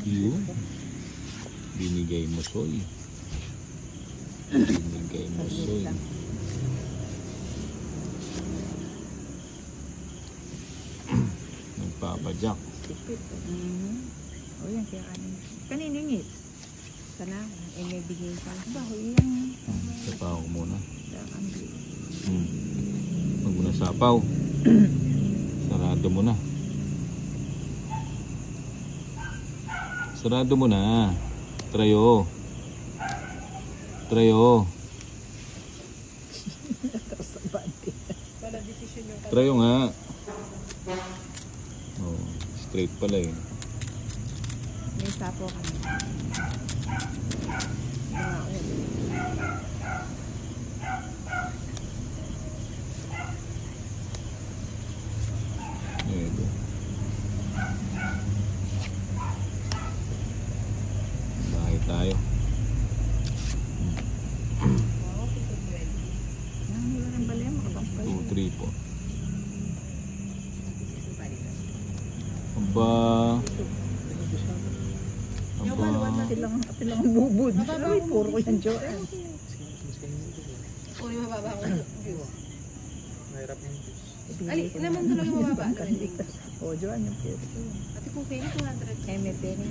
Yun. Binigay mo, Soy. Binigay mo, Soy. Nagpapadyak. Sipit. O yan, kaya kaniningit. Sana, may bigay ka. Baho yan. Sapaw muna. Huwag mo na sapaw. Sarado mo na. Sarado mo na. Trayo. Trayo. Trayo nga. Oh, straight pala eh. May sapo kami. Ito. Bahay tayo. Ang balay mo kapag 2, 3 po. Aba. Silang bubud. Ay, puro ko yan, Joel. Puro yung mababa ko. Mahirap yung Ali, naman tuloy yung mababa. O, Joel, yung puro. Ate kung pwede 200. Ay, may pera.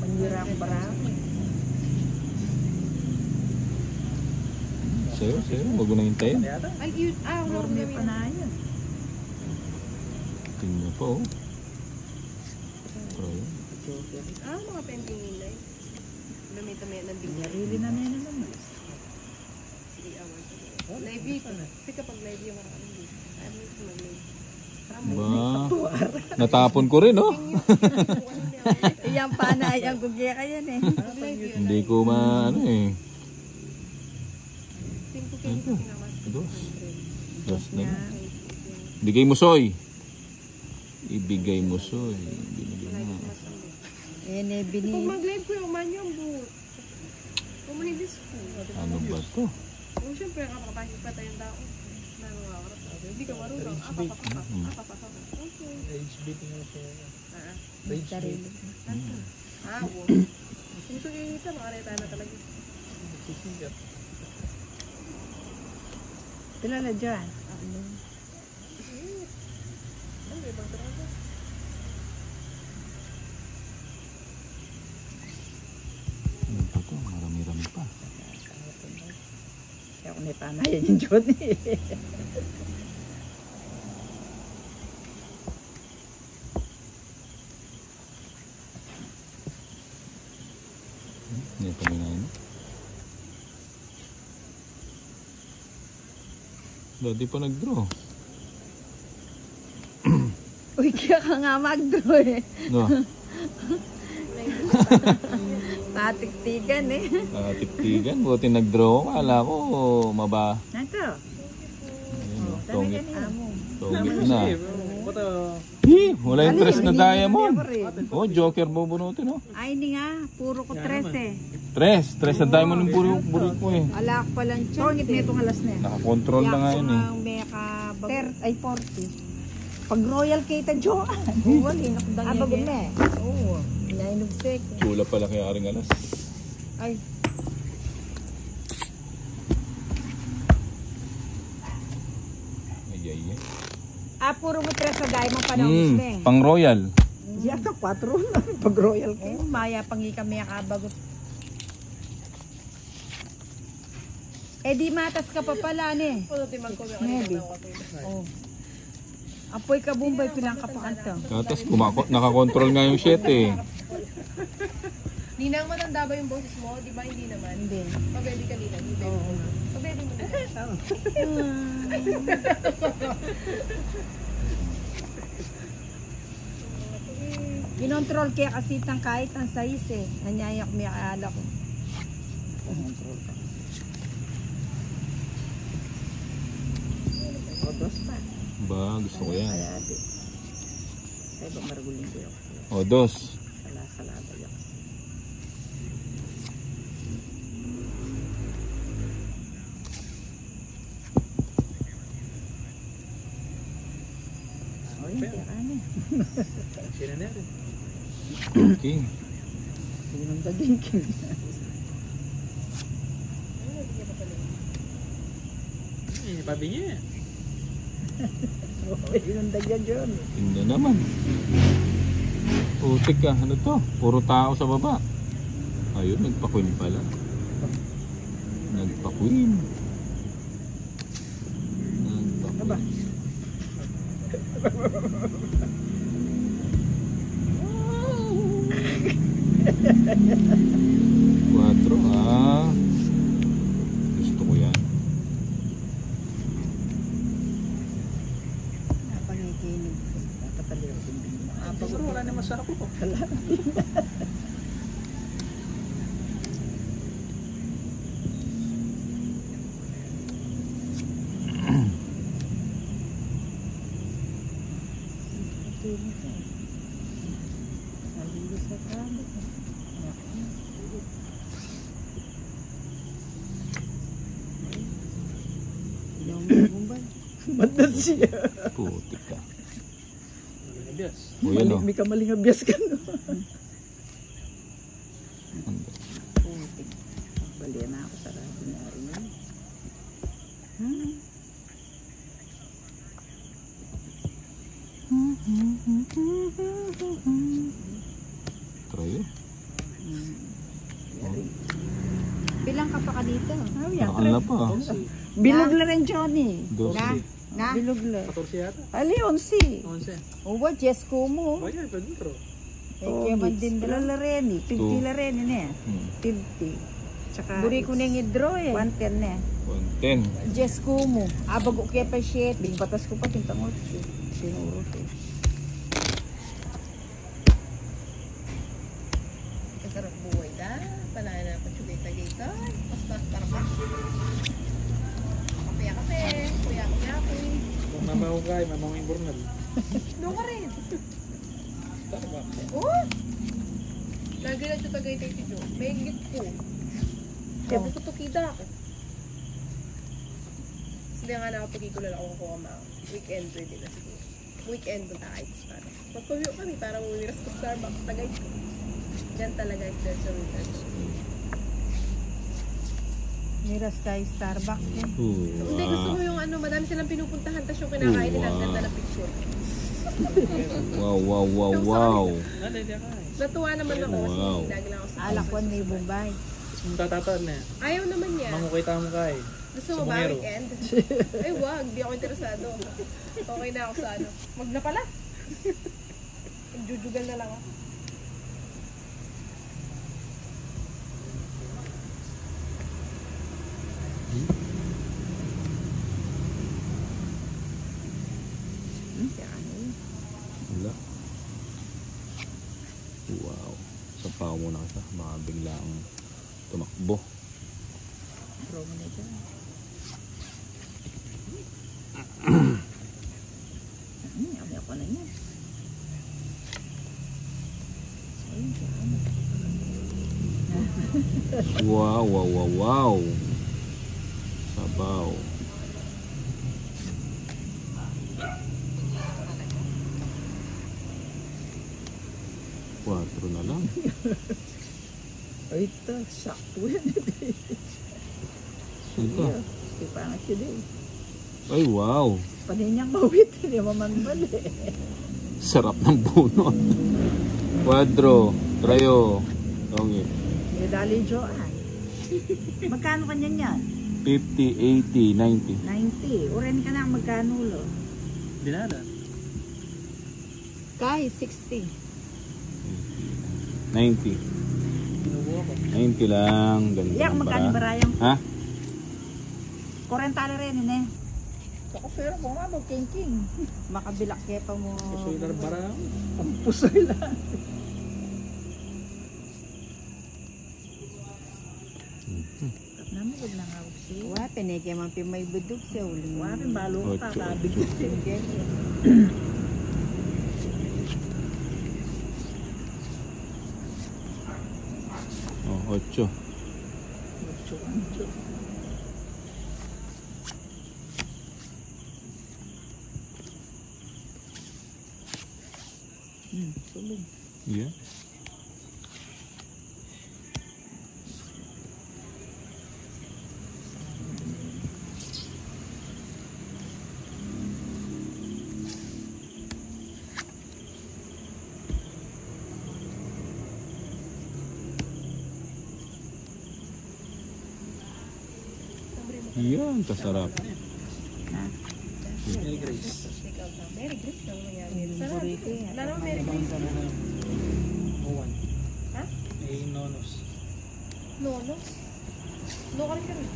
Pangira ko para ako. Sa'yo. Huwag mo na hintayin. Ay, yun. Wala May panaya. Tingnan po. Trayo. Mga pending nilay. Lumita-maya ng bigyan. Narili na na naman. 3 hours. Live it. Kasi kapag live yung marami. Ano yung mag-live? Ba, natapon ko rin, oh. Iyang panayang kugya ka yan eh. Hindi ko maano eh. Ito. Dos na. Bigay mo, Soy. Ibigay mo, Soy. Binigay mo. Eh, Kung mag-live ko yung man yung boot. Kung manibis ko. Ano ba to? Kung siyempre kapapasok pa tayong tao. Hindi ka marunong. rage baiting mo siya. Rage baiting. Wow. Ito kita, makareta na talaga. Sisigat. Pila na dyan? Ito, marami-rami pa. Kaya kung may panayan yung Johnny. Ito na yun. Dati pa nag-draw. Uy, kaya ka nga mag-draw eh. No. Tatiktigan eh. Tiktigan. Buti nag-draw ko. Kala ko maba. Ito. Tongit. Amo. Tongit na. Buto. Wala yung tres na diamond. Oh, joker bubunutin, oh. Ay, hindi nga. Puro ko 13 eh. Tres na diamond yung puro burik mo eh. Alak pa lang chance. Tongit na itong alas na yan. Nakakontrol na nga yun eh. Ay, 40. Pag royal kita, Jo. Wala, nakudang yan. Abagod na eh. Oo. Inainubsik. Chula pala kaya aring alas. Ay. Ay. Puro mo 3 sa diamond pa ng eh. Pang royal. Yata 4 na. Pag royal ka. Maya pangi kami kabagot. Eh di matas ka pa pala ne. Oh. Apoy ka bumbay pilang ka pa kanta. Katas nakakontrol nga yung shit eh. Ninang matanda ba yung boses mo? Di ba hindi naman? Hindi. Pabebe ka nila. Pabebe mo na. Kinontrol kaya kasi itang kahit ang size eh. Nanyayak may akala ko. Kinontrol ka. O, 2 pa. Ba, gusto ko yan. Kaya ba maragulin ko yun? O, 2. Salada yun. O, yan. pa yan. Sino na rin? King. Unang daging king. Pabi niya. Unang dagyan yun. Hindi naman. Putik ka. Ano to? Puro tao sa baba. Ayun, nagpa-queen pala. Nagpa-queen. Aba. Quatro, gusto ko yan. Napangikinig. Napataliw din. Siguro wala naman sa ako. Matas siya. Putik ka. Nabiyas. O yan o. May kamaling abyas ka no. Putik. Balian na ako sa radyo na rin yun. Try eh. Pilang ka pa ka dito? Nakakal na pa. Bilog na rin, Johnny. Dos. Na? Bilog na. 14 yata. Ali, 11. 11. O ba, Jess ko mo. Bayan, pwede pero. Kaya man din la rin eh. 50 la rin eh. 50. Tsaka buri ko nang i-draw eh. 110 eh. 110. Jess ko mo. Abag ko kaya pa shit. Batas ko pa tintangot. Sinuro ko. Masarap buhay ka. Palayan na pagsubi-tagay ka. Pas-pas para pa. Kape. Kuya ko. Mamahukay, mamahukay burnal. Doon ka rin. Tama. Oh! Lagi lang ito tagay tayo si Joe. May higit ko. Sabi ko tukida ako. Sabi nga na kapag ko lang ako kukuha weekend pwede na siguro. Weekend punta kahit sa sana. Magpawiyo kami para umiras ko Starbucks tagay ko. Diyan talaga is there sa weekend. Miras kay Starbucks eh. Hindi, gusto ko yung ano, madami silang pinupuntahan tapos yung kinakain nila, ang ganda ng picture. Wow. Natuwa naman ako kasi Wow. lagi lang ako sa Alakwan may Bombay. Kung tatataan na. Ayaw naman niya. Mangukay tamo kay. Gusto mo ba weekend? Ay wag, di ako interesado. Okay na ako sa ano. Wag na pala. Magjujugal na lang ako. Wala. Wow. Sapaw muna kita. Baka biglang tumakbo. Draw mo na dyan. Yummy ako na yan. Wow. Sabaw. Quatro na lang. Ay, ito. Sakto yan. Sika. Ipangat siya din. Ay, wow. Paninyang mawit. Hindi mamanbal eh. Sarap ng bunot. Quadro. Trayo. Tongit. Medali Joan. Magkano kanyan yan? 50, 80, 90. 90. Uren ka na magkano lo? Dinala. Kay, 60. 90. Pinubuha ko. 90 lang. Ganda Iyak, ng magkano para. barayang? Ha? 40 rin eh. Baka pero mo nga mag-king-king. Makabilak kaya pa mo. Pusoy na barang. Ang pusoy lang. Namin wag na nga siya. Wa, pinigyan man may budog siya. Wapin balo ka Ocho. kabigit single. Oh, 8. Sulog. Yeah. Yan, kasarap. Mary Grace. Mary Grace na nangyari. Sarap. Burrito yan. Wala naman Mary Grace. Owan. Ha? May nonos. Nono? No ka rin ka rin.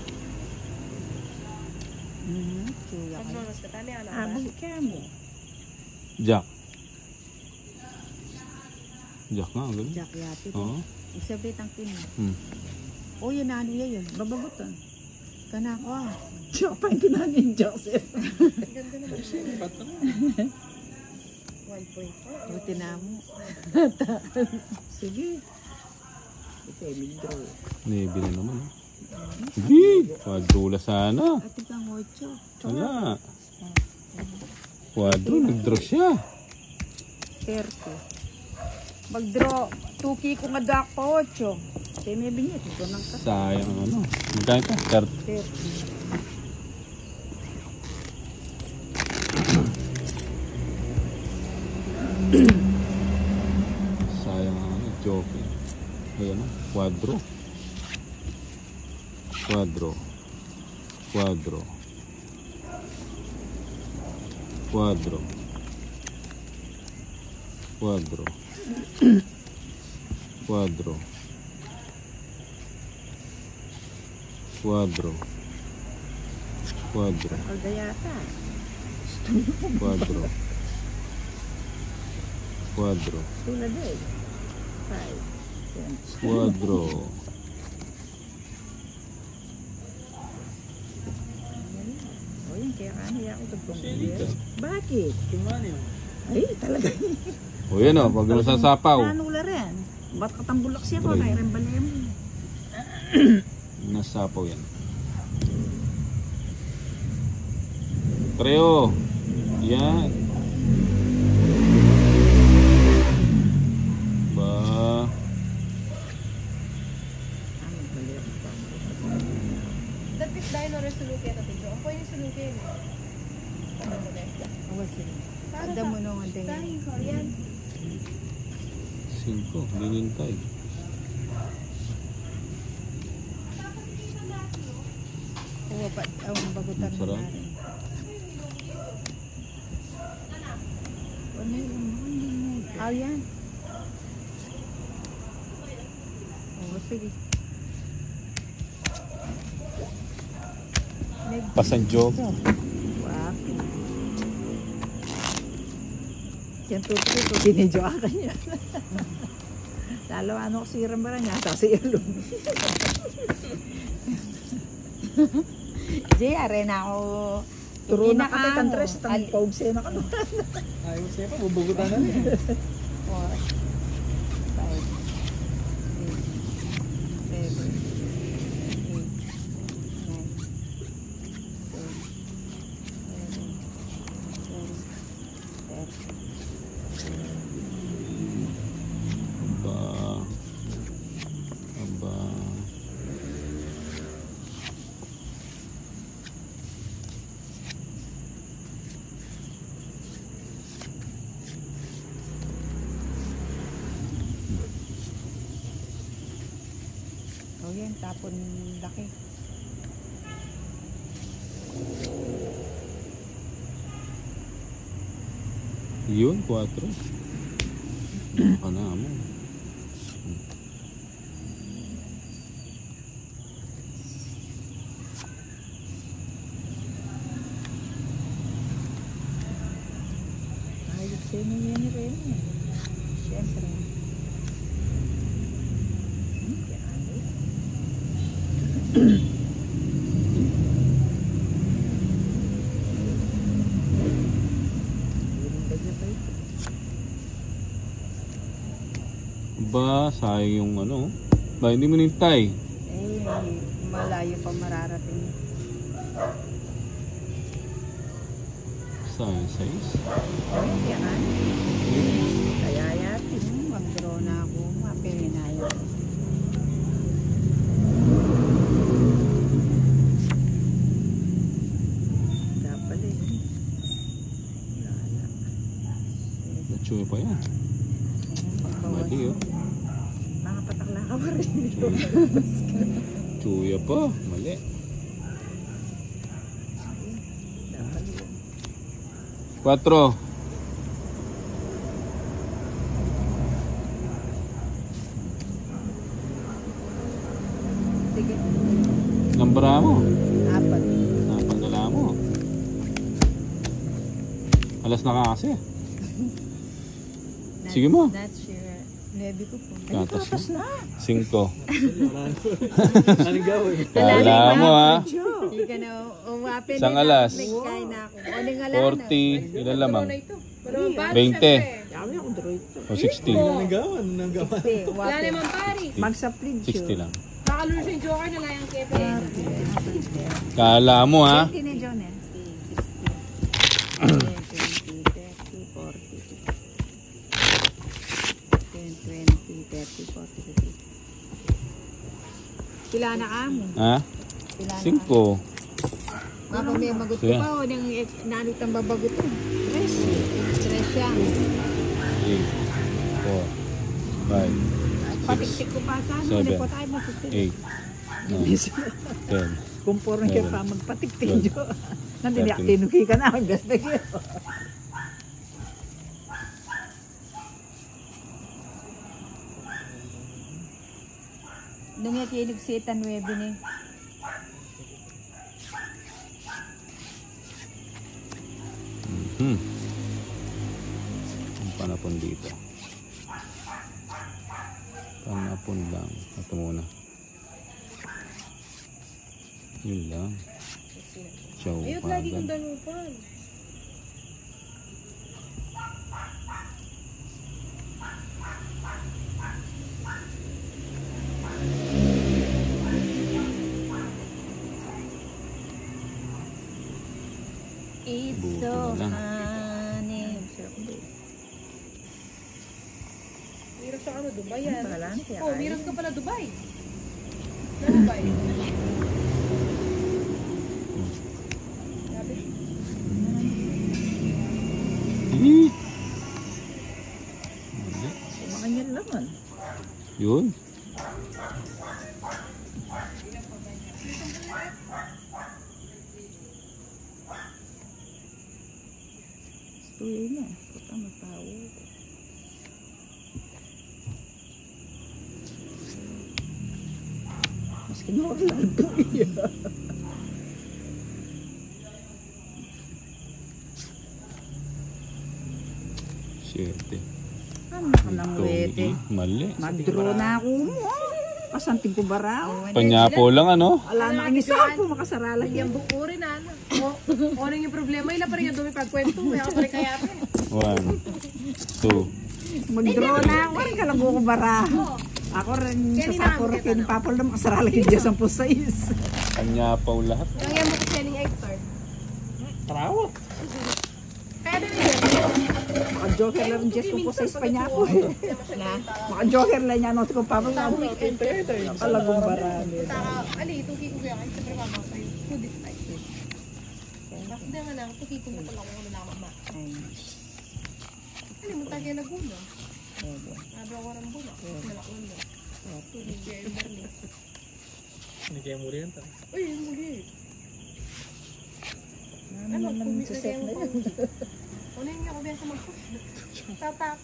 Suya ka. Nag-nonos ka. Tani anak ba? Abog ka mo. Jack. Jack nga, ang galing. Jack yati. Oo. Isabit ang kini. Hmm. O yun na ano yun. Babagutan. Kana ko ah. Jack pa yung kinanin Joseph. Ganda naman. Pat naman. 1.4. Buti na mo. Sige. Ito ay midro. Navy na naman. Sige, quadrula sana. Ate kang 8. Wala. Quadro, nag-draw siya. 30. Mag-draw. Tuki ko nga dak pa 8. Kaya may binyet. Ito nang ka. Sayang ano. Magkano ito? 30. Sayang ano. Joke. Ayan o. Quadro. Quadro. Quadro. Quadro. Quadro. Quadro. Quadro. Quadro. Alda yata. Quadro. Quadro. Tulad eh. 5. Quadro. O yun, kaya kaya ako tagpong Dito. Bakit? Tumani yun. Ay, talaga. O yan o, pag nasasapaw. Nanula rin. Ba't katambulak siya ko? Tuloy. Mayroon balem. Nasapaw yan. Treo. Yan. Ba. Dapit dahil na rin suluki at ito. Ako yung suluki yun. Ano mo na? Awas yun. Para Ada sa- mo nung ante. Dahil ko, yan. 5. Linintay. Oo, ang bagutan mo Sarap. na rin. Ano yun? Ah, yan. Oo, sige. Pasan joke. Wap. Yan tututo, binidyo ka niya. Lalo ano ko si Rambara niya, sa ilo. Di, are na ako. Turo na ka Pinaka- tan tres, tan al- paugse na ka. Ayaw siya pa, bubugutan na rin. 4, 5, 6, 7, 8, 9, 10, 11, 12, 13. Aba. Aba. O yan, tapon laki. Yun, 4. Baka na mo. Ayos sa'yo na yan rin. Siyempre. Ba, sayang yung ano. Ba, hindi mo nintay. Eh, malayo pa mararating. Sayang size. Ay, yan. Kaya Mag-draw na ako. Mapinginaya. Dapat eh. Natsuya pa yan. Mali oh. Mga patakla ka pa rin. Tsuya pa. Mali. Dapat yun. 4. Sige. Nambara mo. 4. Napagdala mo. Alas na ka kasi. Sige mo. That's your... Nebi ko po. Gatas na. 5. Naligaw eh. Kala mo ha. Hindi ka na umapin. Isang alas. Nagkain na ako. Oning alas 40. Ilan lamang? Ano ito? Wala naman pari, 20. syempre. Kami ako draw ito. O 60. Naligaw? Ano nang gawa? Wala naman pari. Magsaplid 60 lang. Nakalulus yung joker na lang yung kepe. Kala mo ha. 20 ni John eh. 60. 20, 30, 40, 10, 20, 30, 40, 50. Pila na ka mo? Ha? Pila na 5. ka? Mga may magot ko Sige. pa o nang nanit ang babagot ko. Stress siya. 8. 4. 5. Patiktik ko pa sa ano. 7, Hindi po tayo masusunod. 8. 9. 10. Kung puro siya pa magpatiktik jo. Nandini ako tinuki ka na. Ang gasta kayo. Nung yung kinugsitan 9 ni. Ang panapon dito. Panapon lang. Ito muna. Yun lang. Ciao. Ayun, lagi kong danupan. It's Buti so na lang. honey. Miras siya ano, Dubai yan. Wala na kaya Oh, kaya. miras ka pala Dubai. Na Dubai. Sabi, Mali. Makanyan naman. Yun. Tuloy na. Puta matawo. Mas kinulang ko iya. Siyete. Ano ka nang Ito, wete? mali. Mag-draw na ako mo. Kasanting ko baraw. Panyapo lang ano. Wala na ang isa po makasaralan yan. yung buko rin ano. O, ano yung problema? Ila pa rin yung dumi pagkwento. May ako pa rin kaya pa. 1, 2, Mag-draw na ako. Walang kalago ko baraw. Ako rin sa Sakura kinipapal na makasaralan yung Diyos ang pusais. panyapaw lahat. Yung yan mo siya ng Hector. Tarawat. Pwede rin yun. Maka-joker lang yung Diyos kung pusais pa niya ako. Maka-joker lang niya. Ano kung papal na ako. Kalagong baraw. Ali, tuki ko kaya. Siyempre mama ko yung food is life. Hindi nga lang, tuki ko na pala kung ano na mama. Ano mo tayo Laguna? Nabra ko rin bula. Nalakon na. Tulig kaya yung barnis. Hindi kaya muli yan. Uy, yung muli. Ano naman sa set na yun? Ano yung ako biya sa mag-push? Tatak.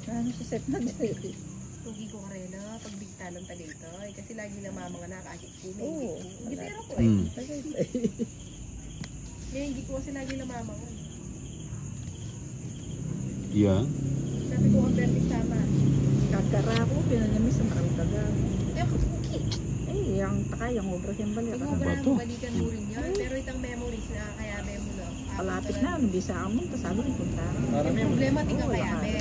Ano sa set na yun? Tugi ko karela, pagbigta ng Tagaytoy. Kasi lagi lang mama nga nakakit ko. Oo. Gitero ko eh. Hmm. Kaya hindi ko kasi lagi lang mama ko. Yan. Sabi ko, ang vertis tama. Kakara ko, pinanamis sa marang taga. Eh, ako tuki. Eh, yung takay, yung obra siyang balik. Pag-ubra Bato. mo, balikan mo rin yan. Pero itang memories na kaya memo lang. Palapit na, hindi sa amon, tapos sabi ko punta. Para may Problema, tingnan kaya be.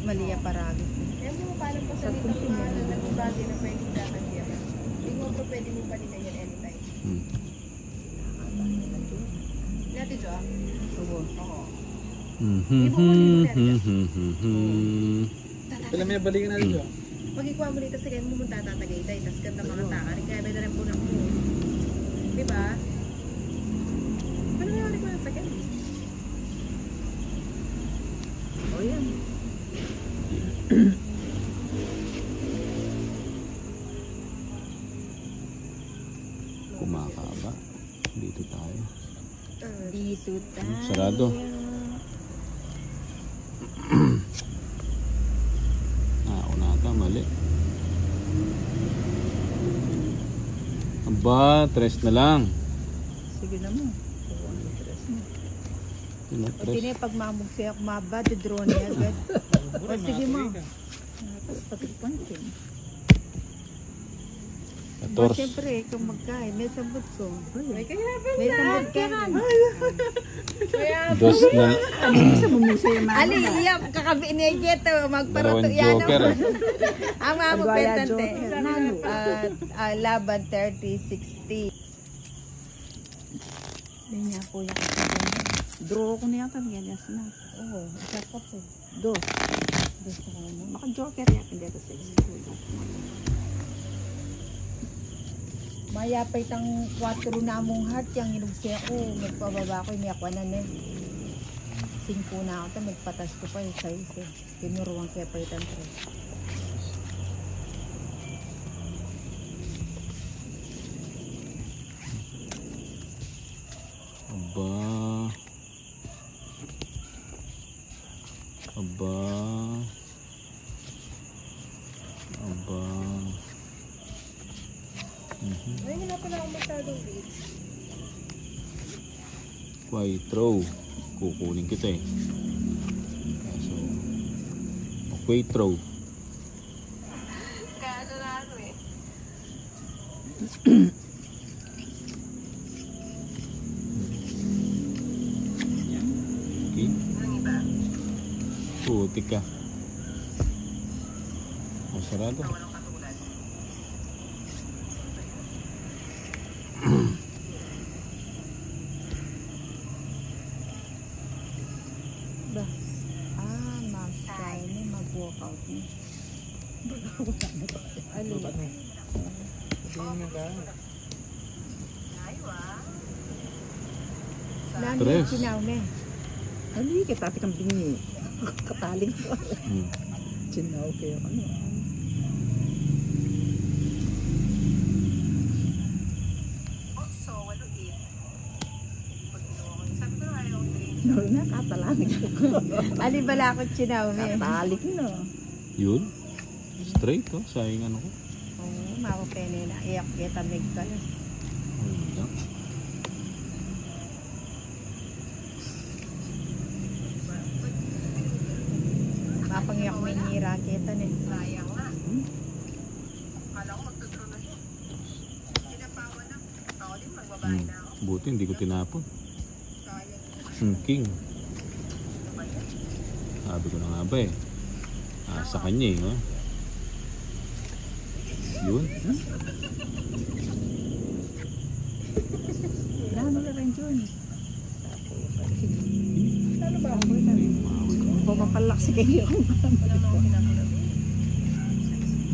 Maliya paragi. Kaya mo paano pa sa nitong mga nagbabagay na pwedeng kakagyan. Hindi mo pa pwede mong balikan yan anytime. Hmm. Nati Jo? Oo. Oo. Kailan may balikan natin dyan? Pag ikuha mo dito sa ganyan, mumunta tatagaytay, tapos ganda mga takari, kaya may dalang punang mo. Diba? Paano nangyari ko na sa ganyan? O yan. Kumakaba. Dito tayo. Dito tayo. Sarado. Unata, mali. Aba, 3 na lang. Sige na mo. Pati na yung pagmamugsi ako maba, didraw niya agad. O sige mo. Tapos pagpansin. 14. Siyempre, kung magkain, may sabot ko. May kahirapan May sabot ka. Kaya, 2 na. Ali, iyap, kakabi niya ito, magparato Dalawang yan. joker. Ang mga mo pentante. At laban 30-60. Hindi niya po yung draw ko na yata ganyan na. Oo, isa pa po. Dos. Gusto ko mo. Baka joker yata dito sa school. Maya pa itang 4 na mong heart, yung inugsi ako, magpababa ko, iniyak ko na na. 5 na ako, magpatas ko pa yung size eh. Pinuruan kaya pa itang 3. Aba. Aba. Aba. ay, wala pala akong masyadong beats. Quaitro. Kukunin kita eh. So, Quaitro. Kaya na ano eh. Okay. Putik ka. Sarado. Ba? Mag-try ni mag-workout ni. Ali. Lalo Tres. yung sinaw na eh. Ali, kita kang bingi. Kataling ko. Chinaw kayo. Ano? No, na, katalamig ko. Ali bala ako sinaw na eh. Katalik no. Yun. Straight oh. Sayang ano ko. Oo, mapapene na. Iyak kita migkalas. Wala. Mapangyak may nira kita na eh. Sayang nga. Kala ko magtuturo na siya. Pinapawa na. Ako din, magbabae na ako. Buti hindi ko tinapon. Sayang. King. Sabi ko na nga ba eh. Sa kanya eh. Oh. Yun. Gano'n na rin yun. Ano ba ako ito? Pumapalak si kayo. Wala na ako pinapunan.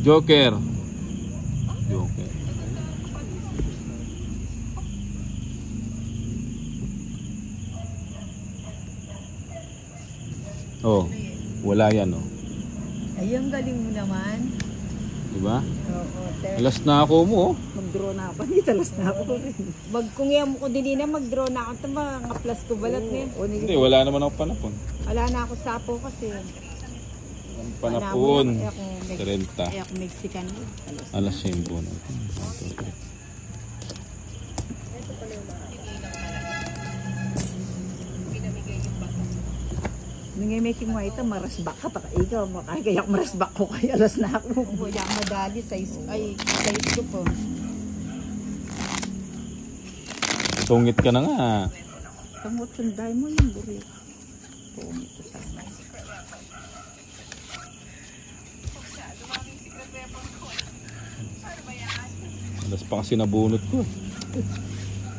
Joker. Joker. Oh, wala yan oh. Ay, ang galing mo naman. Diba? Oo, Alas na ako mo oh. Mag-draw na ako. Dito, alas na ako rin. kung yan mo ko din na mag-draw na ako. Ito mga plus ko balat niya. O, Hindi, wala naman ako panapon. Wala na ako sapo kasi. Ang panapon. Ay, ako, 30. ay, ako Mexican. Alas 5 na. Nungay making mo ito, marasbak ka. Taka ikaw, makakayak marasbak ko kaya alas na ako. Wala akong madali. Size ko po. Tungit ka na nga. Tamot sunday mo yung buri. Pumit ko sana. Alas pa kasi nabunot ko.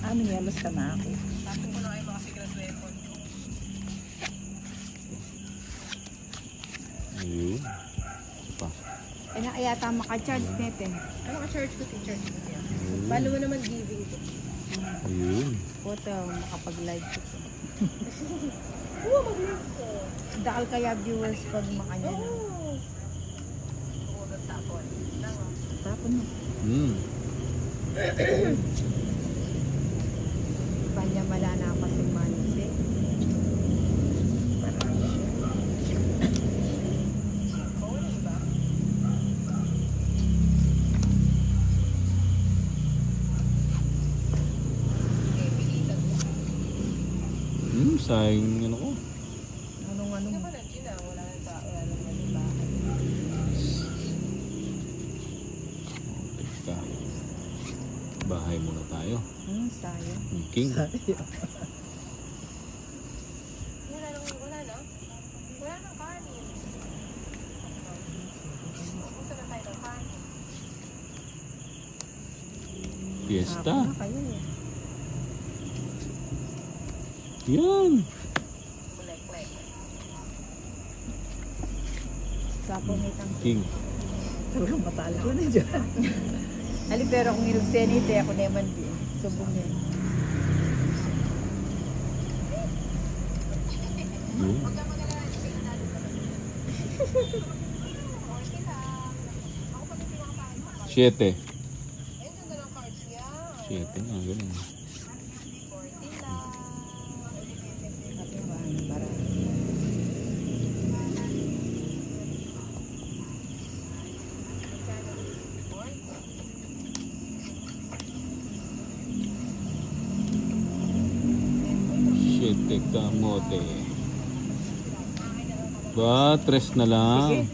Ano yan, alas ka na ako. Ayun. Pa. Eh na kaya tama ka-charge natin. Ano ka church ko, teacher? Balo mo naman giving ko. Ayun. Puto, makapag-live ko. Oo, mag-live ko. Dahil kaya viewers pag makanya na. Tapon mo. Kanya mala na kasi manis eh. Sayang ano ko. Anong Teka. Bahay muna tayo. sayang. King. Wala nang kanin. Gusto na tayo ng kanin. Fiesta. Ako na kayo eh. Yan. Sapo may tang. King. Talagang matalik yun eh dyan. Ali pero kung ilugsenite ako naman din. Subong niya. Yun. Siete. Siete nga, ganun. Siete kamote. Ba, tres na lang.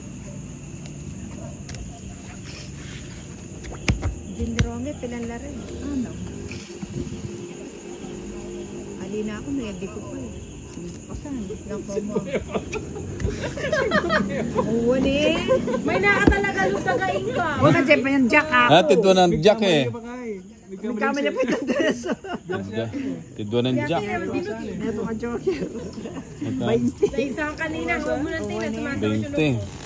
Dinrome, pilanlaro eh. Ano? Alina ako, nayagi ko pa eh. Pasan. Nako mo. Uwali. May naka talaga lutagain ka. Huwag ka dyan pa yung jack ako. Tidwa ng jack eh. May kama niya pa itong dress. Tidwa ng jack. Ito ka joker. Magka- Sa isang kanina, huwag mo nang tingnan. Tumatawag siya 20.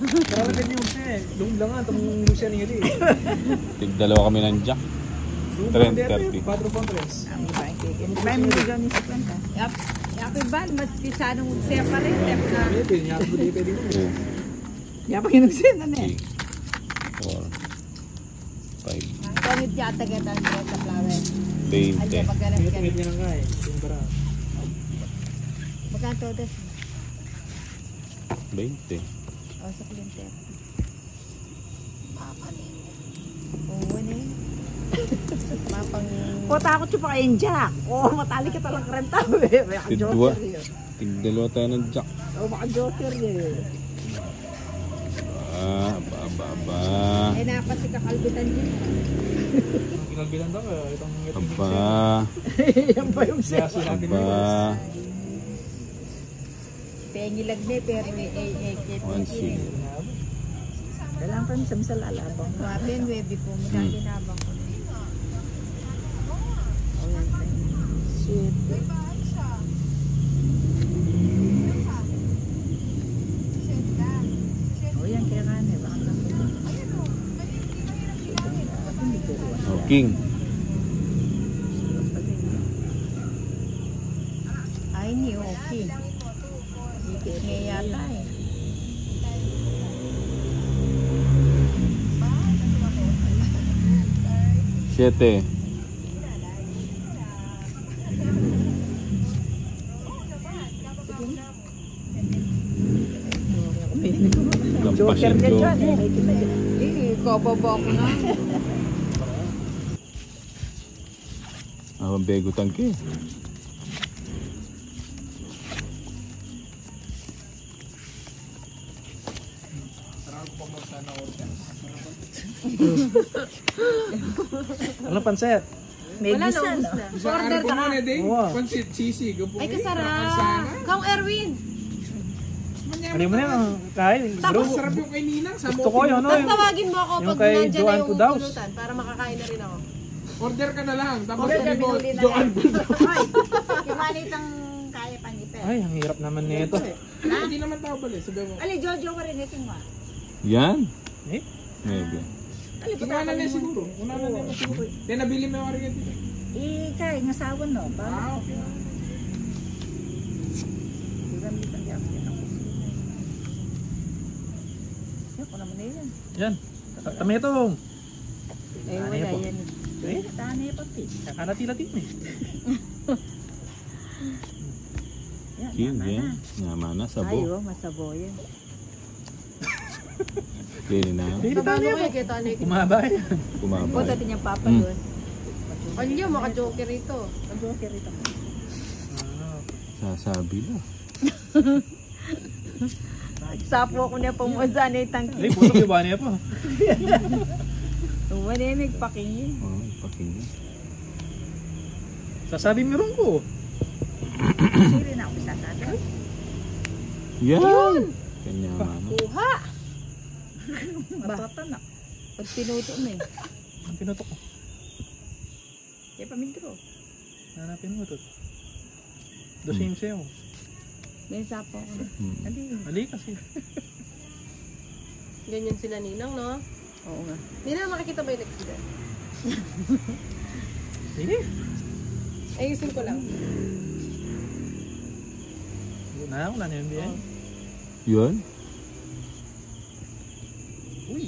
Pero natin yung doon lang nga, itong Lucia ni Hili. Tigdalawa kami ng jack. 30. 4 pontres. Ang iba ang kike. May million ni 50. Yap. Yap, ibal. Mas pisanong ugsaya pa rin. Tep na. Pwede, niya ako dito din. 2, Yapang inugsin na eh. 3, 4, 5, Pangit niya atagetan mo sa flower. 20. Alya, pagkalas ka. Tingit niya lang nga eh. Yung bara. Magkano todas? 20. O, sa kulinter. Uwali. Mapang... O takot siya pa kayong jack. O matali ka talang renta. Maka Tidwa. joker yun. Tigdalawa tayo ng jack. O maka joker yun. Aba. Eh, napasi kakalbitan din. Ang pinagbilan daw, itong Aba. Yan ba yung Kaya sinabi nila. Aba. Pengilag na pero kit. 1, Kailangan pa minsan sa lalabang. Wapen, webi po. Mula kinabang ko na. O, yan sa'yo. Shit. O yan, kaya nga na. Baka lang. Oh, King. Ay, ni okay. Ikit nga yata eh. Siete. Lampas Joker yung niya joke. dyan. Ay, kita yun. Kababa ko na. Ang bego tangke. Ano panset? May Wala na, gisa ubus na. na. Order ka na. Wow. Pansit sisig. Ay, kasarap. Kang Erwin. Ano mo na yung kain? Bro, Sarap yung kay Ninang. Sa gusto ko yun. Tapos tawagin mo ako yung pag kay nandyan na Joanne yung Pudaws. pulutan para makakain na rin ako. Order ka na lang. Tapos Order sabi ka, mo, binuli na Joanne lang. Bulldog. Yung manitang kaya panipel. Ay, ang hirap naman nito. Hindi naman tabal eh. Sabi mo. Ali, Jojo ka rin ito nga. Yan. Eh? Maybe. Ali, Una na niya siguro. Una na niya siguro. Kaya nabili mo yung arigat dito. Kaya ng asawa no. Ah, okay. Gamitan niya ako yan. Yan, ko naman na yan. Yan. Tametong. Eh, wala yan. Eh? Tani pa pi. Kakanati-lati mo eh. Yan, King, tama yan. na. Yaman na, Ay, sabo. oh, masabo yan. Lili na. Paano kayo kaya tanay ko? Kumaba yan. O, Kumabay. dati niyang papa Mm. doon. Alyo, maka-joker ito. Ang joker ito. Sasabi lang. Sapo ako niya pumusan eh, tangki. Eh, puto yung niya po. Wala yung nagpakingin. Oh, pakinggan. Sasabi meron ko. Siri na ako sasabi. Yan! Kanya man. Kuha! Matata na. Pag pinuto mo eh. Ang pinutok ko. Kaya pamintro. Hanapin mo to. Dosim sa'yo. May sapo ako na. Hindi. Mali kasi. Ganyan sila Ninang, no? Oo nga. Ninang, makikita ba yung accident? Sige. Ayusin ko lang. Wala na yung biyan. Yun? Uy.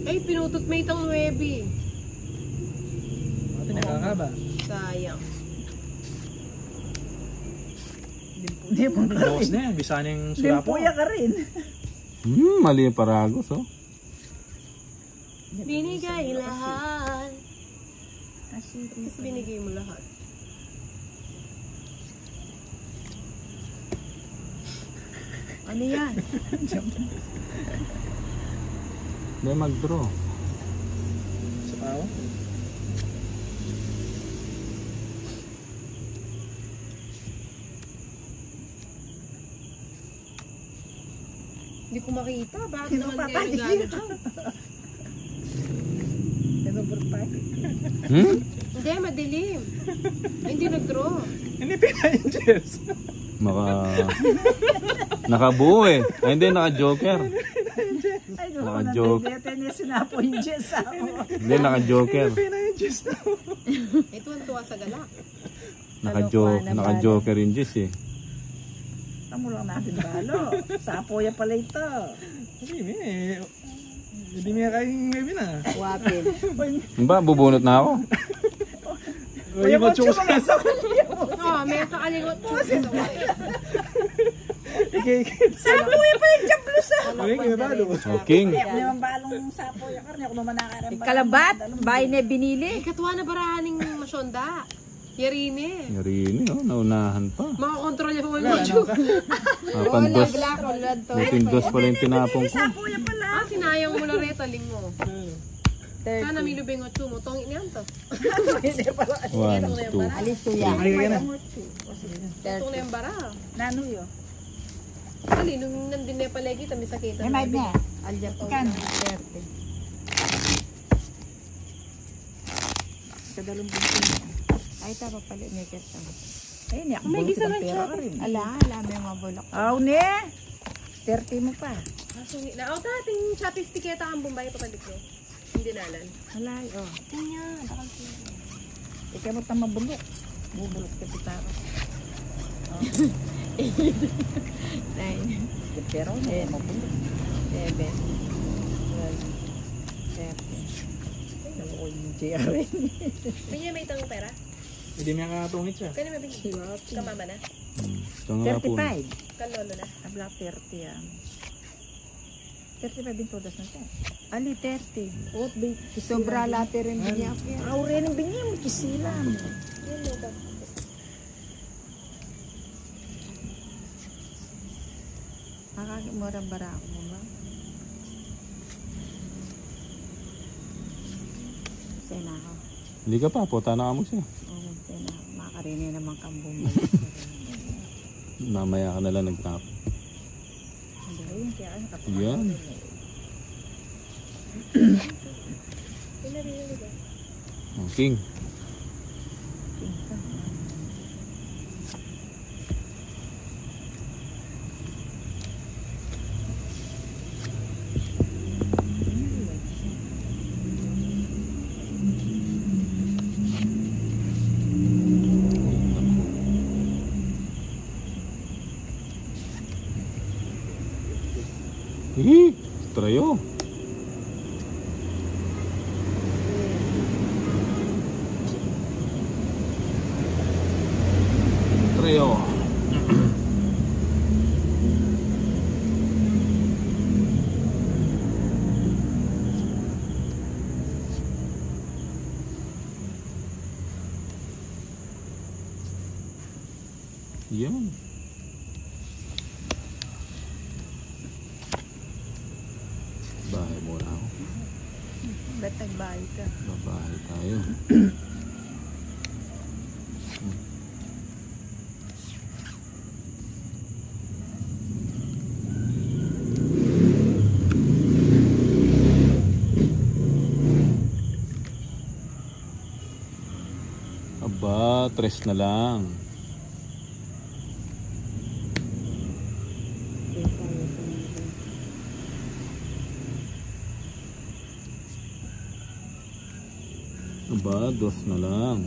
Ay, pinutot mo itong 9. Ate, nakakaba. Sayang. Hindi mo na. Boss na yan. Bisa na yung sulapo. Limpuya ka rin. Mali yung paragos, oh. Binigay lahat. Tapos binigay mo lahat. Ano yan? Hindi mag-draw. Sa tao. Hindi ko makita. Bakit Sino naman pa kayo tayo? nagano? Nag-over pa. Hmm? Hindi, madilim. Ay, hindi nag-draw. Hindi pina-ingest. Nakabuo eh. Ay, hindi, naka-joker. Ay, doon ako Naka-joke. nandito niya sinapo yung Jess ako. Hindi, naka-joker. Pina-ingest na. Ito ang tuwa sa gala. Naka-joker yung Jess eh. Tamo lang natin balo. Sapo yan pala ito. Hindi, hindi mo kayong maybe na. Wapin. Ba, bubunot na ako. Uy, yung macho sa Oo, may sa kalingot po. Sapo yan pala yung jablusa. Uy, kaya balo. King. Ako naman balong sapo yan karne. Ako naman nakarang Kalabat, bahay na binili. Katuwa na barahaning masyonda. Yarine. Yarini, oh. Naunahan pa. Makakontrol niya po yung YouTube. Pandos. Black, ulad to. Buting dos pala yung tinapong ko. sapo yan pala. Ah, sinayang mo na reta, lingo. Sana may lubing otso mo. Tong iniyan to. 1, 2. Alis ko yan. Halika ka na. Itong na yung bara. Nano yun? Dali, nung nandun na yung palagi, tabi sakita. May may na. Alja to. Kan? 30. Kadalong buntin. Ay, tama pala. May kesta. Ay, niya. May gisa ng pera ka rin. Ala, may mga bulak. Aw, ne. 30 mo pa. Kasungi na. O, dating choppies tiketa ang Bombay papalit ko. Hindi nalan. Halay, oh. Kanya, bakal ko. Ikaw mo ta mabulok. Bubulok ka pitaro. Nine. Pero na mabulok. 7. 12. 13. Alam ko yung JRN. Kanya may itang pera? Hindi niya katungit siya. Kanya may bigay. Kamama na? Ito nga po. 35. Kalolo na? Abla 30 yan. 35 din todas na siya. Ali, 30. Oh, Sobra latte rin din niya. Aw, rin ang bingi mo, kisila mo. Yun mo ba? Murang bara ako mo ba? Sena ako. Hindi ka pa, puta na ka mo siya. Oo, sena. Makarinig naman kang bumili. Mamaya ka na lang nag-tap. Hindi rin, kaya ano kapag. Yan. Oh, King. Trayo. Trayo. Yan. Bahay muna ako. Ba't nagbahay ka? Babahay tayo. Aba, 3 na lang. Aba, 2 na lang.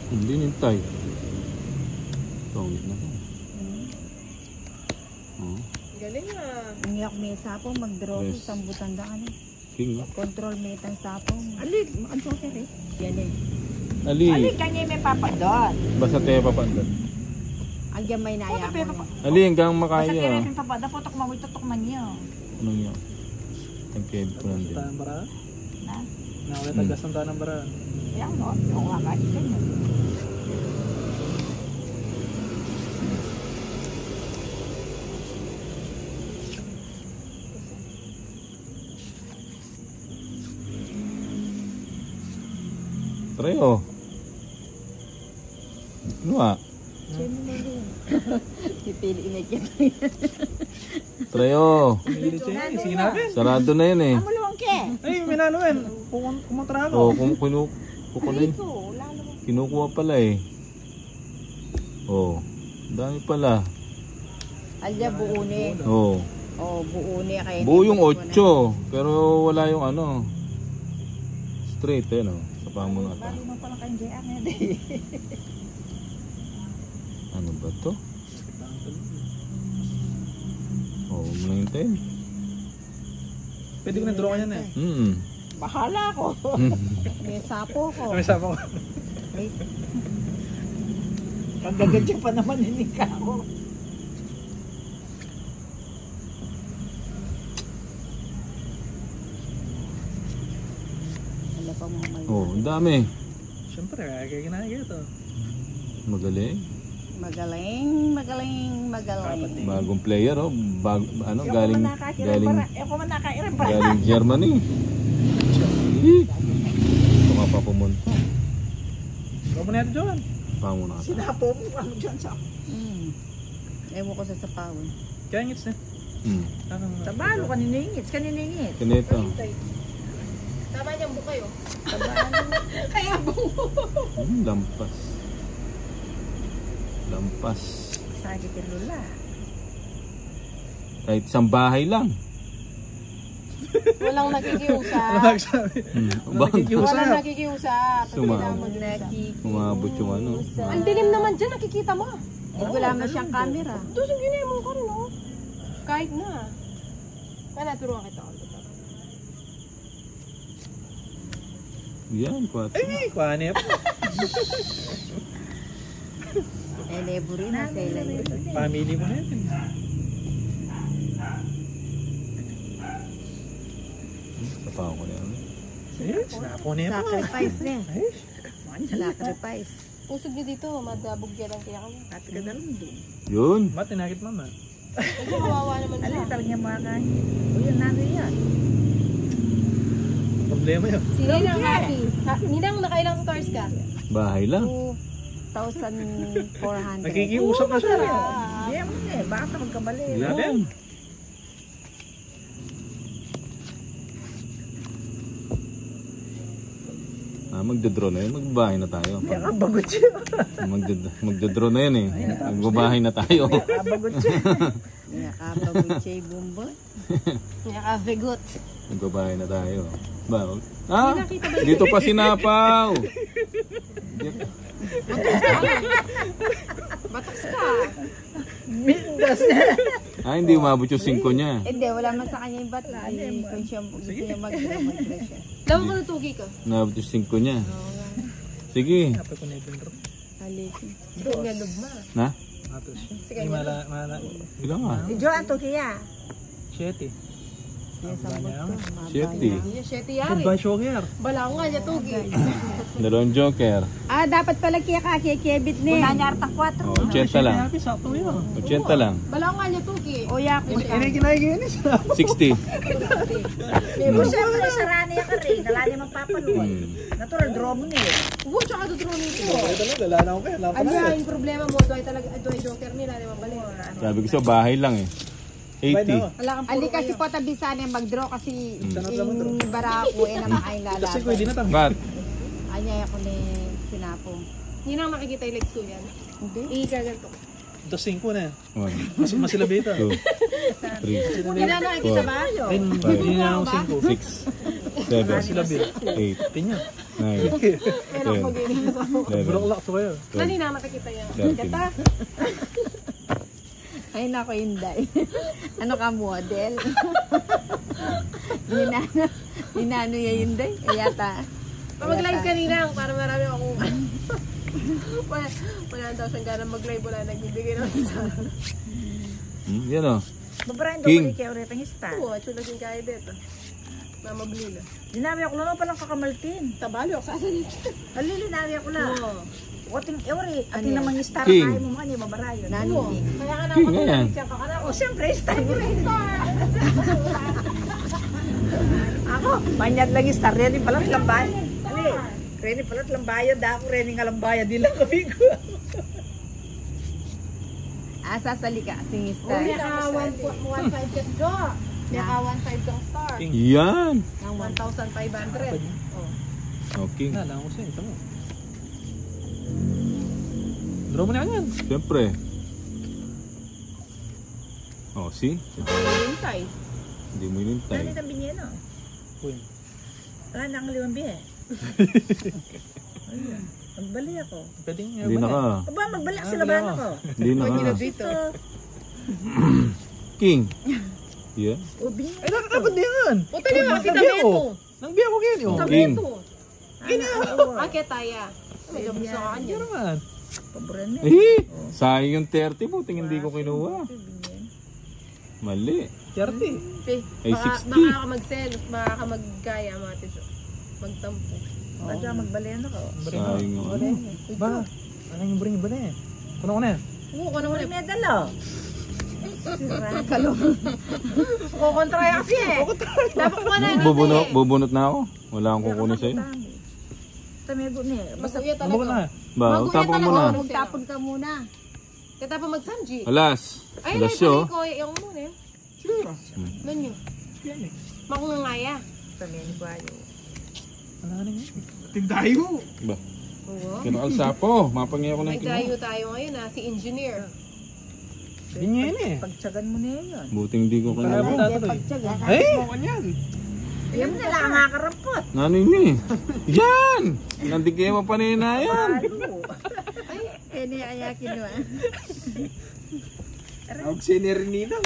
Hindi nintay. Tawid na to. Oh, Galing ah. Umiyak may sapo, mag-draw Yes. isang butandaan. king. Control metang sapo. Ali, ang joker eh. Yan eh. Ali, Ali, kanya may papadot. basta tayo papandan. Ang may naya mo. Ali, hanggang Basta makaya. kaya may papadot, putok mamoy, tutok man niyo. Anong yun? Ang ked ko lang din. Tanang bara. Na? Nakawala tagas ng tanang bara. Kaya no, yung nga kahit ganyan. Trayo. Ano ah? Pipiliin na kita. Trayo. Pilit siya yun. Sige natin. Sarado na yun eh. Mulawang ke. Ay, minalo yan. Kumontra Oo, ako. kukunin. Kinukuha pala eh. Oo. Dami pala. Alya buune. Oo. Oh, buune kaya. Buo yung 8. Pero wala yung ano. Straight eh no. Sa pamo na ata. Bali mo pala kayong JR na yun. Ano ba to? Oo, muna hintayin. Pwede ko na-draw ka yan eh. Bahala ko. May sapo ko. May sabi ko. Paggagadya pa naman hinika ko. Wala pa mga may. Oo, ang dami. Siyempre, kaya ginagaya ito. Magaling. Magaling, magaling, magaling. Bagong player oh. Ano, galing Ako man nakairan para. galing Germany. Ito nga pa pumunta. Draw mo na ito, Johan. Pamo na ata. Sinapo mo ano dyan sa... Ewan ko sa sapawan. Kaya ngits na. Tabalo, kaniningits, kaniningits. Kinito. Tama niyang bukay oh. Kaya bungo. Lampas. Lampas. Sakit yung lula. Kahit isang bahay lang. Walang nakikiusap. Ano nagsabi? Walang nakikiusap. Sumabot. Umabot yung ano. Ang dilim naman dyan, nakikita mo. Eh, wala mo siyang camera. Doon yun mo ka rin oh. Kahit na. Kaya naturuan kita ako. Yan, 4. Ay, kuhanip. Elebo rin na sa ilan. Family mo na yun. Sa pao ko na yan. Ayun, sinapo na yan. Sacrifice na. Sacrifice. Usog niyo dito, madabog yan ang kaya kami. At ka dalong doon. Yun. Mat, tinakit mama. Kasi kawawa naman Alin siya. talaga mga kain. O yun, nano yan. Problema yun. Sino yung happy? Ninang nakailang stars ka? Bahay lang. 2,400. Nakikiusap na siya. Hindi mo eh, baka magkamali. Yan. Magdadraw na yun. Magbabahay na tayo. Kaya ka bagot siya. Magdadraw na yun eh. Magbabahay na tayo. Kaya ka bagot siya. Nakapagwitsay bumbot. Nakakabigot. Nagbabahay na tayo. Ba? Ah? Dito pa sinapaw. Batoks ka. Mindas. Hindi umabot yung 5 niya. Hindi, wala man sa kanya yung bat. Kung siya gusto niya mag-try siya. Laman ko natugi ka. Umabot yung 5 niya. Sige. Kapag ko na ito bro. Halikin. Sige nga lugma. Na? Atos siya. Sige Hindi nga. mala. Bilang nga. Jo, ato kaya. 7. Yung sambot ko. Siyete. Hindi siya tiyari. Goodbye sugar. Bala ko nga niya tugi. Dalawang joker. Dapat pala kaya kakikibit ni. Una niya artang 4. Oh, 80 lang. Happy, sakto yun. 80 lang. Bala ko nga niya tugi. Uya ko siya. Ini kinaginis. 60. Mo siyempre, sarani ka rin. Dala niya magpapaluan. Natural, draw mo niya. Uwo, tsaka dudro nito. Ito lang, dala na ako kayo. Lampa Ano na nga eh. yung problema mo? Doy talaga, doy joker nila, di ba balik? Sabi ko sa bahay lang eh. 80. Wala kang Ali puro kasi kayo. po tabisan yung mag-draw kasi Sanat lang mag-draw. yung barako eh naman ay Kasi ko, hindi lalaban. na tama. Ba't? Anya ako ni Sinapo. Hindi na makikita yung legs ko yan. Hindi. Ikaganto. 5 na eh. 1, Masilabita. 2, 3, Hindi na nakikita ba? Then, hindi na ako 6, 7, Silabit. 8, Tinya. 9, Pero ako ganyan sa ako. 11, Broklak to kayo. Mali na nakikita yan. 13. Ay nako Inday. Ano ka model? Ninano ya Inday? Yata. Mag-live kanina para marami akong wala daw siyang gana mag-live, wala nagbibigay ng isa. Yan o. Babrahin daw King. ko kaya ulit ang ista. Oo, chula siyang kaya dito. Mamablila. Dinawi ako lang palang kakamaltin. Tabali ako sa asan. Halilinawi ako lang. Oo. Wating euri, ating namang star King. tayo mo mga niya mabarayo. Nano. Kaya ka na King nga yan. siya ka na. O siyempre, star mo rin. Ako, manyag lang star. Ready pala lambayan. Ali, ready pala lambayan. Dako ready nga lambayan. Di lang kami ko. Sasali ka sing Oh, star. may ka 1.5 jet jo. May ka 1.5 kang star. King. Yan. Ng 1,500. Oh. Okay. Nala ko sa'yo. Ito mo. Draw mo na yan. Siyempre. Oh, see? Hintay. Hindi mo inintay. Dali ang binye no? Uy. Wala na ang liwang biye. Ayun. Magbali ako. Pwede nga. Hindi na ka. Aba, magbalik sa laban ako. Hindi na ka. Dito. King. Yeah. O, binye. Ay, nakakapad na yan. Puto niyo kasi Nagbiya tabeto. ko. Nagbiya ko kayo. Oh, Tabeto. King. Ake taya. Medyo gusto ka Hindi kanya. naman. Pabran na. Sayang yung 30 po. Tingin hindi ko kinuha. Mali. 30. Ay, Baka 60. ka mag-sell, baka ka mag-gaya mga tiso. Magtampo. Badya, magbalian ako. Sayang yung ano. Ba? Ano yung buring iba na eh? Kuno ko na eh. Oo, kung naman Medal oh. kukontra kasi eh. Dapat ko na Bubunot na ako. Wala akong kukunin sa'yo. Tamego ni. Basta kuya Ano ko na talaga. eh? Ba, Maguya tapon mo talaga. na. Magtapon ka muna. Kaya tapos mag-sanji. Alas. Ay, Alas ay, yo. ko, yung muna eh. Siguro. Nanyo. Makungangaya. Tamego ko ayo. Ano na yun? Tigdayo. Ba, Oo. kinakasapo. Mapangya ko ng May kinuha. dayo tayo ngayon si engineer. Ganyan eh. Pagtsagan mo na yun. Buting di ko Kaya mo kinuha. dato to eh. Pagtsaga. Ay! Kanyan. Ayan mo na lang ang kakarampot. Ano yun eh? Yan! Nandig kayo mapanina yan. Kaya kaya kinuha. Tawag si Nerinidang.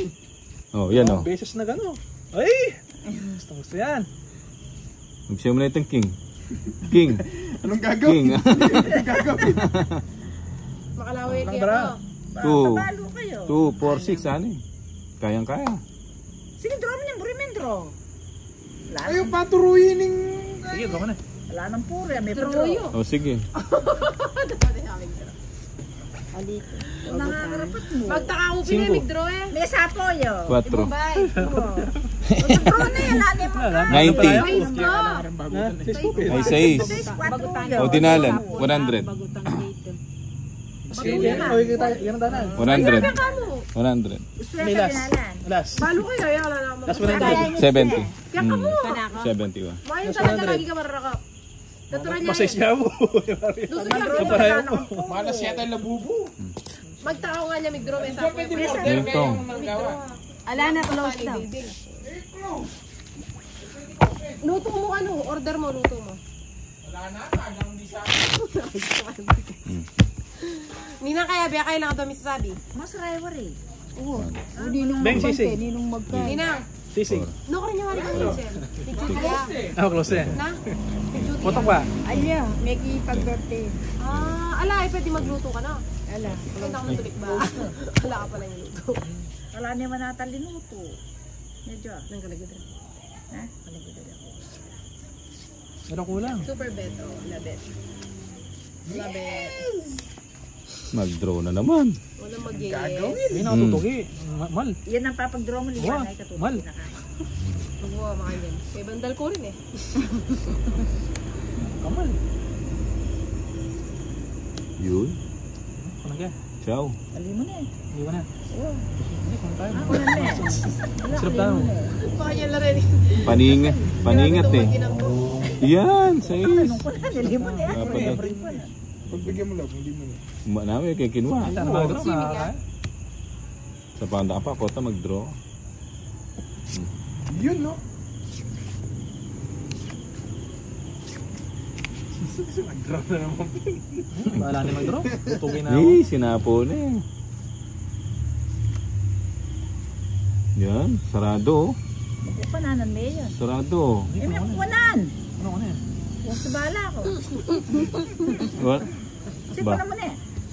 Oh, yan oh. Beses na gano'n. Ay! Gusto yan. Magsiya mo na itong king. King. Anong gagawin? King. Makalawit Ang yan bara. ako. 2, Pabalo kayo. 2, 4, 6. Ano eh? Kayang-kaya. Sige, draw mo niyan. Burimendro. Ayaw paturuin ng... Sige, draw ko na. Wala nang puri. May draw. Truyo. Oh, sige. Aliko. Nakakarapat mo. Magtaka mo pinimig draw eh. May sapo yo. 4. Bye. Draw na yan. Lani mo ka. 90. Size mo. Na, Facebook eh. Ay, 6. Sis, 4 yo. O, dinalan. 100. Bagutang date. Sige, yan. Okay, kita. Yan ang danan. 100. Kamo. 100. Gusto May yan last. dinalan. Last. Balo kayo. Ayaw wala na. Last 100. 70. Kaya ka mo. 71. Maayos talaga lagi ka mararakap. Natural niya. Masay siya mo. Doon sa Kapareho mo. Malas yata. Magtakaw nga niya, mag-draw may sa Pwede mo ako. order Ito. kayo ng manggawa. Ala na, close daw. Luto mo ano, order mo, luto mo. Wala na, tagang hindi sa Ninang kaya, biya kayo lang ito, Miss Sabi. Mas reward eh. Oo. Ninong Beng, magbante, sisig. ninong magkain. Ninang, Sisig. no ko rin yung hari kang Rachel. Picture kaya. Ako, close eh. Na? Picture Potok ba? Ayun, may kipag-birthday. Ala, ay pwede magluto ka na. Ala. Kaya ako natulik ba? Wala ka pala yung luto. Wala naman nata linuto. Medyo. Nang kalagay rin. Ha? Kalagod ako. Pero kulang. Super bet, oh, love it. Love it. Mag-draw na naman. Walang mag-yes. Hindi na ako tutugi. Mal. Yan ang papag-draw mo, liwan ay katutukin Mal. na ka. Magbuha makain. Kaya bandal ko rin eh. Kamal. Yun. Ano kaya? Ciao. Dali mo na eh. Hindi ba na? Oo. Hindi, kung tayo. Ako na na eh. Sarap tayo. Baka niya na rin. Paningat eh. Yan, sa is. Anong ko na, dali mo na eh. Dapat Every Pagbigyan mo lang, hindi mo na. namin kay Kinwa. Ay, tama mag-draw na. Sa panda pa, kota mag-draw. Yun, no? Nag-drop na naman. Bahala na mag-draw. Tutugi na ako. Eh, sinapo na eh. Yan, sarado. Magpapananan mo yan. Sarado. Eh, may kuwanan. Ano ko na yan? Huwag sa bala ko. What? Sipa naman eh.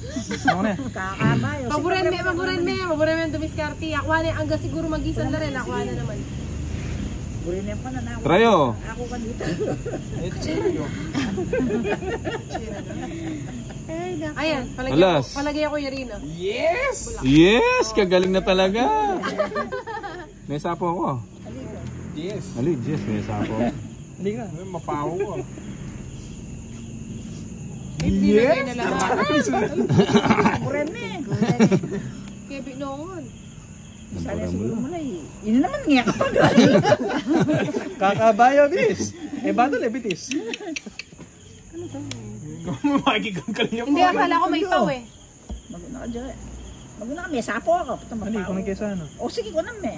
Ano ko na yan? Kakabayo. Paboran me, dumiskarte. Ako na, hanggang siguro mag-isan na rin. Ako na naman. Burin na pa na na. Trayo. Ako ka dito. Ayan, Alas. palagay ako Yarina. Yes! Yes, kagaling na talaga. May sapo ako. Yes. Ali, yes, may sapo. Hindi ka. Ay, mapaho ko. Hindi na kayo nalaman. Burin na eh. Kaya binoon. Sana siguro mo na eh. Yun na naman nga kapag. Kakabayo, bis. Eh, bandol eh, bitis. Makikigangkal niya po. Hindi, akala ko may paw eh. Maguna ka dyan. Maguna ka, may sapo ako. Hindi, kung nagkesa ano. O sige ko na me.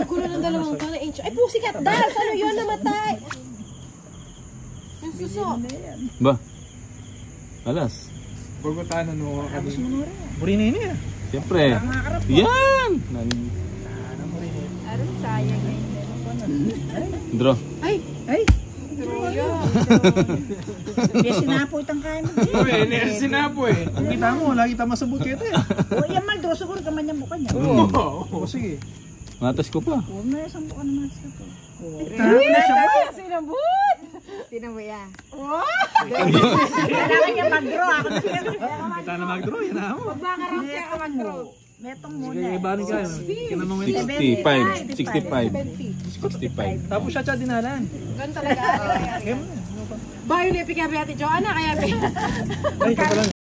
Gulo ng dalawang taon na inch. Ay, pusikat das! Ano yun? Namatay! Yung suso. Ba? Alas. Bagutan na nung kanina. Burin na yun eh. Siyempre. Yan! Aron, sayang eh. Draw. Ay! Ay, Roya! may sinapo itang kain mo. Uy, nersin na po eh. Kita mo, lagi tama sa bukete eh. O yan mal, draw siguro ka man yung mukha niya. Oo, sige. Matas ko pa. Huwag na yung mukha naman sa ito. Sinabot! Sino mo yan? Kailangan niya mag-draw. Ako na Kita na mag-draw, yan na ako. Magbakarap siya ka mag-draw. metong Sige, muna. ibanin ka. Kinamang ito. 65. 65. Tapos siya dinalan. Ganun talaga. Kaya mo na. Bayo na ipikya ate Joanna, kaya Ay, ito pala.